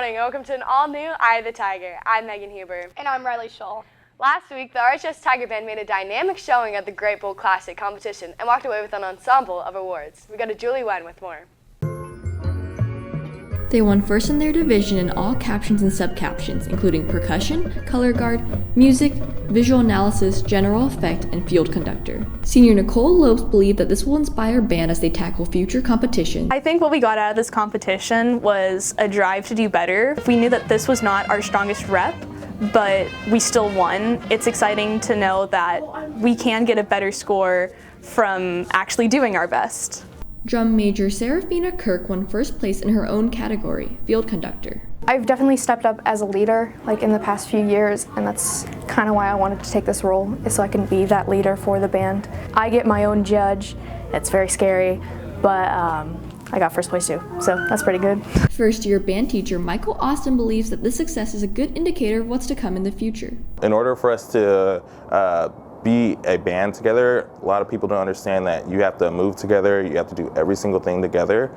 morning and welcome to an all-new Eye of the Tiger. I'm Megan Huber. And I'm Rileigh Shull. Last week, the RHS Tiger Band made a dynamic showing at the Grape Classic competition and walked away with an ensemble of awards. We go to Julie Wen with more. They won first in their division in all captions and subcaptions, including percussion, color guard, music, visual analysis, general effect, and field conductor. Senior Nicole Lopes believed that this will inspire band as they tackle future competitions. I think what we got out of this competition was a drive to do better. We knew that this was not our strongest rep, but we still won. It's exciting to know that we can get a better score from actually doing our best. Drum major Serafina Kirk won first place in her own category, field conductor. I've definitely stepped up as a leader in the past few years, and that's kind of why I wanted to take this role, is so I can be that leader for the band. I get my own judge. It's very scary, but I got first place too, so that's pretty good. First year band teacher Michael Austin believes that this success is a good indicator of what's to come in the future. In order for us to be a band together, a lot of people don't understand that you have to move together, you have to do every single thing together.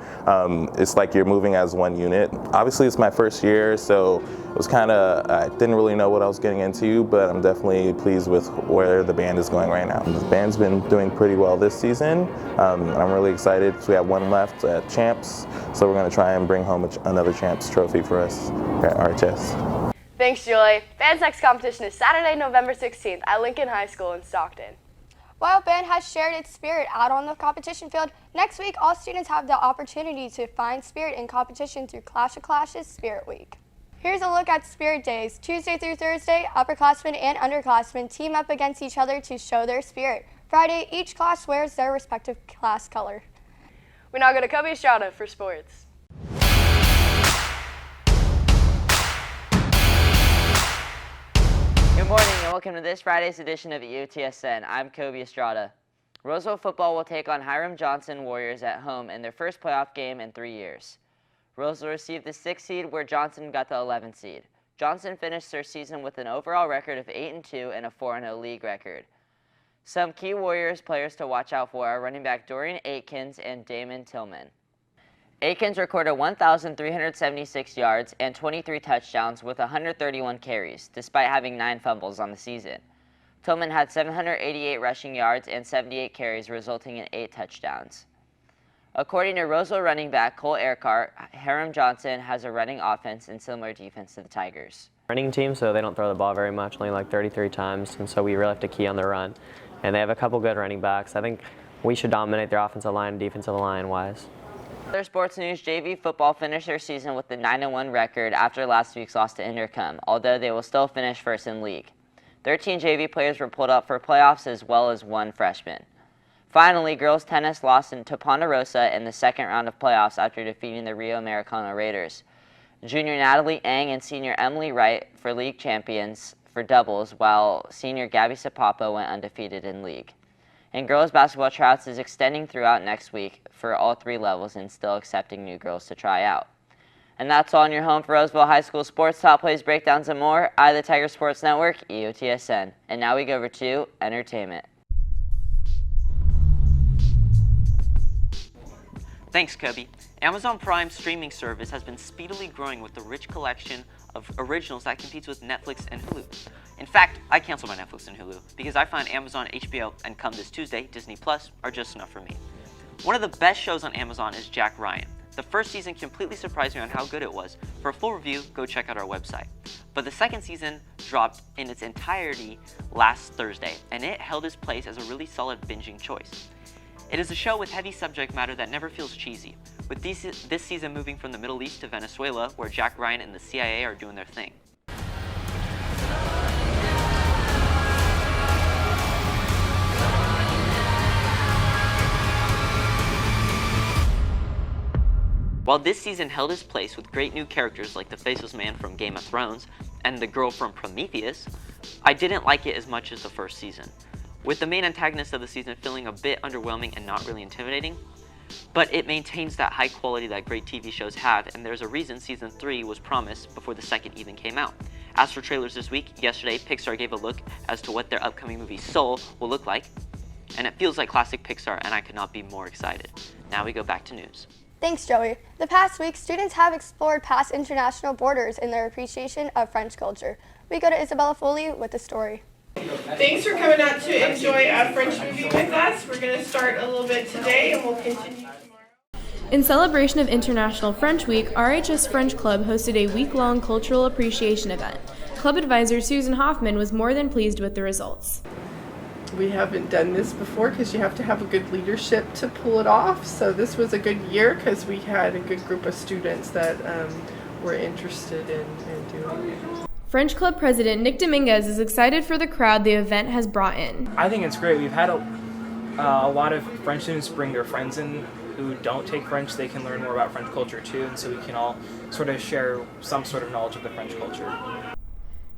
It's like you're moving as one unit. Obviously it's my first year, so it was I didn't really know what I was getting into, but I'm definitely pleased with where the band is going right now. The band's been doing pretty well this season. I'm really excited because we have one left at Champs, so we're going to try and bring home another Champs trophy for us at RHS. Thanks, Julie. Band's next competition is Saturday, November 16th at Lincoln High School in Stockton. While band has shared its spirit out on the competition field, next week all students have the opportunity to find spirit in competition through Clash of Clashes Spirit Week. Here's a look at Spirit Days. Tuesday through Thursday, upperclassmen and underclassmen team up against each other to show their spirit. Friday, each class wears their respective class color. We now go to Kobe Estrada for sports. Good morning and welcome to this Friday's edition of EOTSN. I'm Kobe Estrada. Roseville football will take on Hiram Johnson Warriors at home in their first playoff game in 3 years. Roseville received the 6th seed where Johnson got the 11th seed. Johnson finished their season with an overall record of 8-2 and a 4-0 league record. Some key Warriors players to watch out for are running back Dorian Aikens and Damon Tillman. Aikens recorded 1,376 yards and 23 touchdowns with 131 carries, despite having 9 fumbles on the season. Tillman had 788 rushing yards and 78 carries, resulting in 8 touchdowns. According to Roseville running back Cole Earhart, Hiram Johnson has a running offense and similar defense to the Tigers. Running team, so they don't throw the ball very much, only like 33 times, and so we really have to key on the run. And they have a couple good running backs. I think we should dominate their offensive line and defensive line wise. Other sports news, JV football finished their season with a 9-1 record after last week's loss to Intercom, although they will still finish first in league. 13 JV players were pulled up for playoffs as well as 1 freshman. Finally, girls tennis lost to Ponderosa in the second round of playoffs after defeating the Rio Americano Raiders. Junior Natalie Eng and senior Emily Wright for league champions for doubles, while senior Gabby Sapapo went undefeated in league. And girls basketball tryouts is extending throughout next week for all 3 levels and still accepting new girls to try out. And that's all in your home for Roseville High School sports, top plays, breakdowns, and more. Eye of the Tiger Sports Network, EOTSN. And now we go over to entertainment. Thanks, Kobe. Amazon Prime's streaming service has been speedily growing with a rich collection of originals that competes with Netflix and Hulu. In fact, I canceled my Netflix and Hulu because I find Amazon, HBO, and come this Tuesday, Disney Plus are just enough for me. One of the best shows on Amazon is Jack Ryan. The first season completely surprised me on how good it was. For a full review, go check out our website. But the second season dropped in its entirety last Thursday, and it held its place as a really solid binging choice. It is a show with heavy subject matter that never feels cheesy, with this season moving from the Middle East to Venezuela, where Jack Ryan and the CIA are doing their thing. While this season held its place with great new characters like the Faceless Man from Game of Thrones and the girl from Prometheus, I didn't like it as much as the first season, with the main antagonist of the season feeling a bit underwhelming and not really intimidating. But it maintains that high quality that great TV shows have, and there's a reason season 3 was promised before the second even came out. As for trailers this week, yesterday Pixar gave a look as to what their upcoming movie Soul will look like, and it feels like classic Pixar, and I could not be more excited. Now we go back to news. Thanks, Joey. The past week, students have explored past international borders in their appreciation of French culture. We go to Isabella Foley with the story. Thanks for coming out to enjoy a French movie with us. We're going to start a little bit today and we'll continue tomorrow. In celebration of International French Week, RHS French Club hosted a week-long cultural appreciation event. Club advisor Susan Hoffman was more than pleased with the results. We haven't done this before because you have to have a good leadership to pull it off. So this was a good year because we had a good group of students that were interested in doing it. French Club President Nick Dominguez is excited for the crowd the event has brought in. I think it's great. We've had a lot of French students bring their friends in who don't take French. They can learn more about French culture too, and so we can all sort of share some sort of knowledge of the French culture.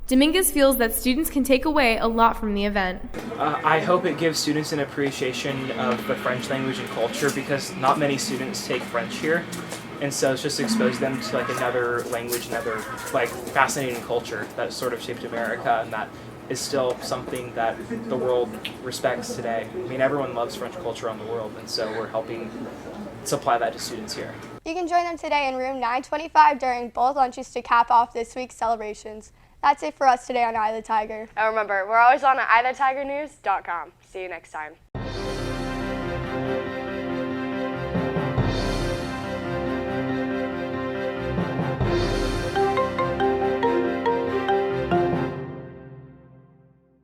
Dominguez feels that students can take away a lot from the event. I hope it gives students an appreciation of the French language and culture because not many students take French here. And so it's just exposed them to like another language, another like fascinating culture that sort of shaped America and that is still something that the world respects today. I mean, everyone loves French culture around the world, and so we're helping supply that to students here. You can join them today in room 925 during both lunches to cap off this week's celebrations. That's it for us today on Eye of the Tiger. And remember, we're always on eithertigernews.com. See you next time.